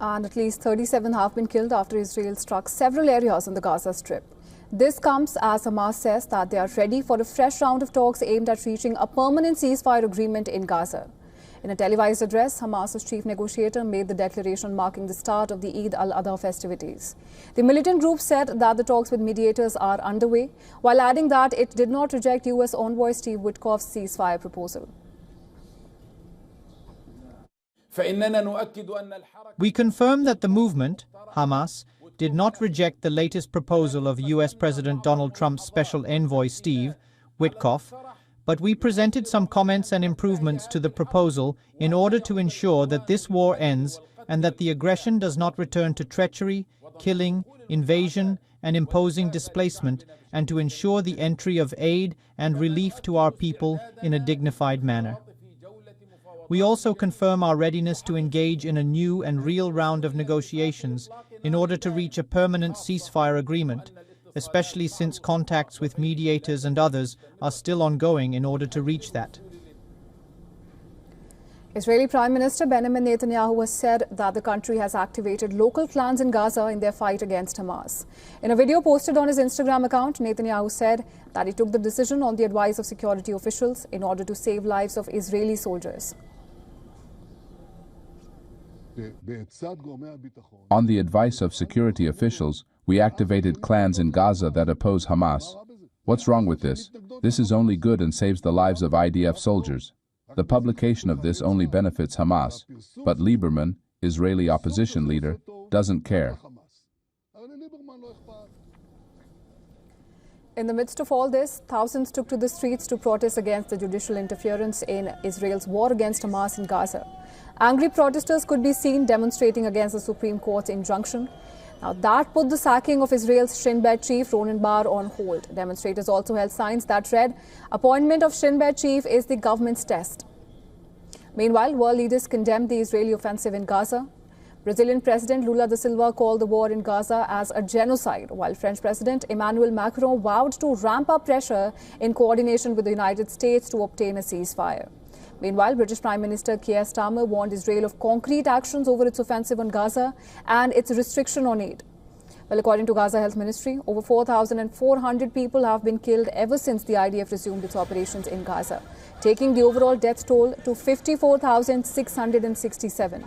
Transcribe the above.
And at least 37 have been killed after Israel struck several areas on the Gaza Strip. This comes as Hamas says that they are ready for a fresh round of talks aimed at reaching a permanent ceasefire agreement in Gaza. In a televised address, Hamas's chief negotiator made the declaration marking the start of the Eid al-Adha festivities. The militant group said that the talks with mediators are underway, while adding that it did not reject U.S. envoy Steve Witkoff's ceasefire proposal. We confirm that the movement, Hamas, did not reject the latest proposal of U.S. President Donald Trump's special envoy Steve Witkoff, but we presented some comments and improvements to the proposal in order to ensure that this war ends and that the aggression does not return to treachery, killing, invasion, and imposing displacement, and to ensure the entry of aid and relief to our people in a dignified manner. We also confirm our readiness to engage in a new and real round of negotiations in order to reach a permanent ceasefire agreement, especially since contacts with mediators and others are still ongoing in order to reach that. Israeli Prime Minister Benjamin Netanyahu has said that the country has activated local clans in Gaza in their fight against Hamas. In a video posted on his Instagram account, Netanyahu said that he took the decision on the advice of security officials in order to save lives of Israeli soldiers. On the advice of security officials, we activated clans in Gaza that oppose Hamas. What's wrong with this? This is only good and saves the lives of IDF soldiers. The publication of this only benefits Hamas, but Lieberman, Israeli opposition leader, doesn't care. In the midst of all this, thousands took to the streets to protest against the judicial interference in Israel's war against Hamas in Gaza. Angry protesters could be seen demonstrating against the Supreme Court's injunction. Now, that put the sacking of Israel's Shin Bet chief Ronen Bar on hold. Demonstrators also held signs that read, "Appointment of Shin Bet chief is the government's test." Meanwhile, world leaders condemned the Israeli offensive in Gaza. Brazilian President Lula da Silva called the war in Gaza as a genocide, while French President Emmanuel Macron vowed to ramp up pressure in coordination with the United States to obtain a ceasefire. Meanwhile, British Prime Minister Keir Starmer warned Israel of concrete actions over its offensive on Gaza and its restriction on aid. Well, according to Gaza Health Ministry, over 4,400 people have been killed ever since the IDF resumed its operations in Gaza, taking the overall death toll to 54,667.